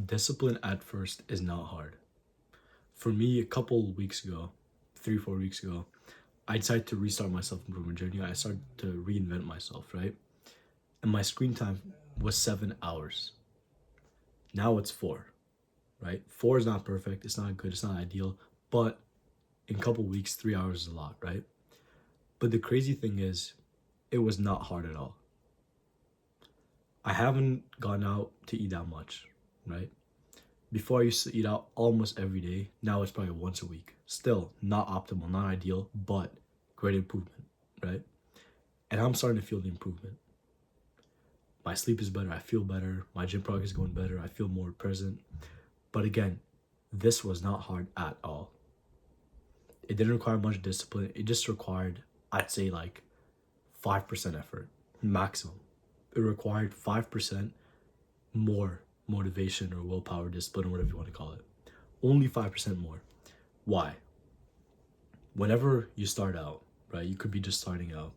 Discipline at first is not hard. For me, a couple weeks ago, 3, 4 weeks ago, I decided to restart my self improvement journey. I started to reinvent myself, right? And my screen time was 7 hours. Now it's four, right? Four is not perfect. It's not good. It's not ideal. But in a couple weeks, 3 hours is a lot, right? But the crazy thing is, it was not hard at all. I haven't gone out to eat that much, right? Before I used to eat out almost every day. Now it's probably once a week. Still not optimal, not ideal, but great improvement, right? And I'm starting to feel the improvement. My sleep is better. I feel better. My gym progress is going better. I feel more present. But again, this was not hard at all. It didn't require much discipline. It just required, I'd say, like 5% effort maximum. It required 5% more motivation or willpower, discipline, or whatever you want to call it. Only 5% more. Why? Whenever you start out, right, you could be just starting out,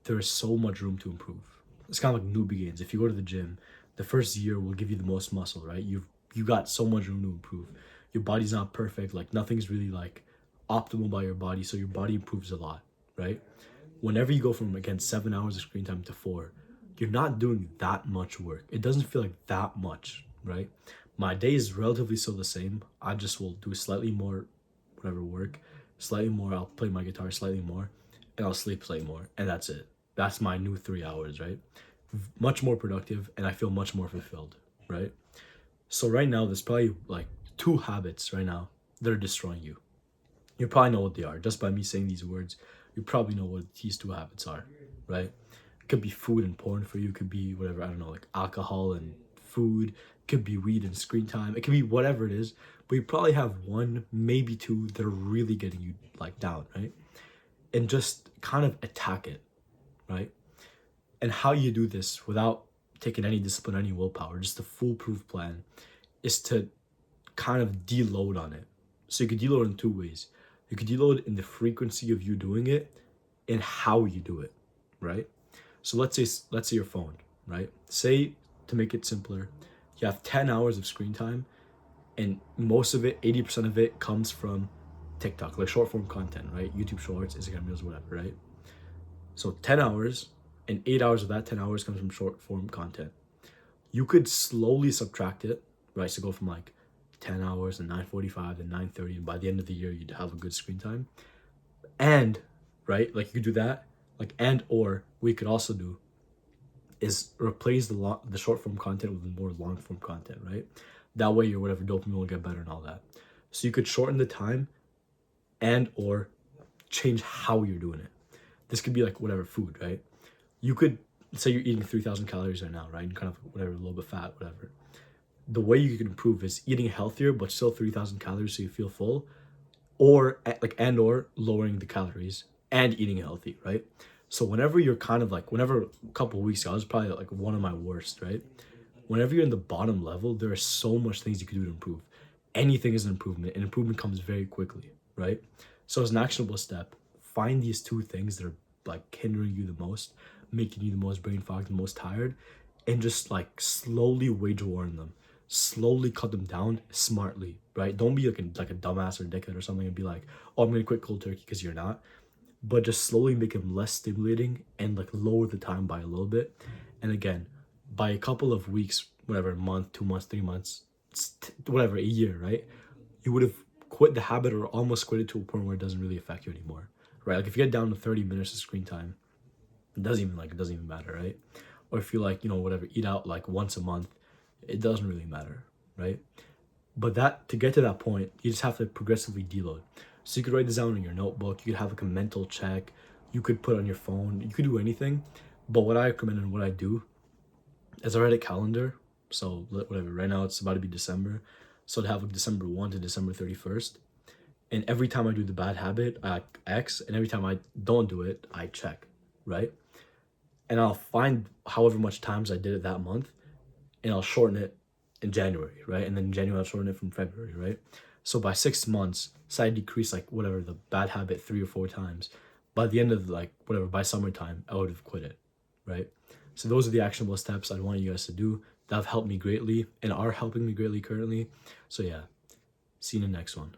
there is so much room to improve. It's kind of like newbie gains. If you go to the gym, the first year will give you the most muscle, right? You got so much room to improve. Your body's not perfect. Like nothing's really like optimal by your body, so your body improves a lot, right? Whenever you go from again 7 hours of screen time to four, you're not doing that much work. It doesn't feel like that much, right? My day is relatively still the same. I just will do slightly more whatever work, slightly more, I'll play my guitar slightly more, and I'll sleep slightly more, and that's it. That's my new 3 hours, right? Much more productive, and I feel much more fulfilled, right? So right now, there's probably like two habits right now that are destroying you. You probably know what they are. Just by me saying these words, you probably know what these two habits are, right? It could be food and porn for you. It could be whatever, I don't know, like alcohol and food. It could be weed and screen time. It could be whatever it is. But you probably have one, maybe two that are really getting you like down, right? And just kind of attack it, right? And how you do this without taking any discipline, any willpower, just a foolproof plan, is to kind of deload on it. So you could deload in two ways. You could deload in the frequency of you doing it and how you do it, right? So let's say your phone, right? Say, to make it simpler, you have 10 hours of screen time, and most of it, 80% of it, comes from TikTok, like short form content, right? YouTube Shorts, Instagram Reels, whatever, right? So 10 hours, and 8 hours of that 10 hours comes from short form content. You could slowly subtract it, right? So go from like 10 hours and 9:45 and 9:30, and by the end of the year, you'd have a good screen time. And, right, like you could do that, like, and or we could also do is replace the short form content with more long form content, right? That way your whatever dopamine will get better and all that. So you could shorten the time and or change how you're doing it. This could be like whatever food, right? You could say you're eating 3,000 calories right now, right? And kind of whatever, a little bit fat, whatever. The way you can improve is eating healthier, but still 3,000 calories so you feel full, or like, and or lowering the calories and eating healthy, right? So whenever you're kind of like, whenever a couple of weeks ago, I was probably like one of my worst, right? Whenever you're in the bottom level, there are so much things you can do to improve. Anything is an improvement, and improvement comes very quickly, right? So as an actionable step, find these two things that are like hindering you the most, making you the most brain fogged, the most tired, and just like slowly wage war on them. Slowly cut them down smartly, right? Don't be like a dumbass or a dickhead or something and be like, oh, I'm gonna quit cold turkey, because you're not. But just slowly make them less stimulating and like lower the time by a little bit. And again, by a couple of weeks, whatever, month, 2 months, 3 months, whatever, a year, right? You would have quit the habit or almost quit it to a point where it doesn't really affect you anymore, right? Like if you get down to 30 minutes of screen time, it doesn't even matter, right? Or if you like, whatever, eat out like once a month, it doesn't really matter, right? But that, to get to that point, you just have to progressively deload. So you could write this down in your notebook. You could have like a mental check. You could put on your phone. You could do anything. But what I recommend and what I do is I write a calendar. So whatever, right now it's about to be December. So I'd have like December 1 to December 31st. And every time I do the bad habit, I X. And every time I don't do it, I check, right? And I'll find however much times I did it that month, and I'll shorten it in January, right? And then in January, I'll shorten it from February, right? So by 6 months, say I decrease like whatever the bad habit 3 or 4 times. By the end of like whatever, by summertime, I would have quit it, right? So those are the actionable steps I want you guys to do. that have helped me greatly and are helping me greatly currently. So yeah, see you in the next one.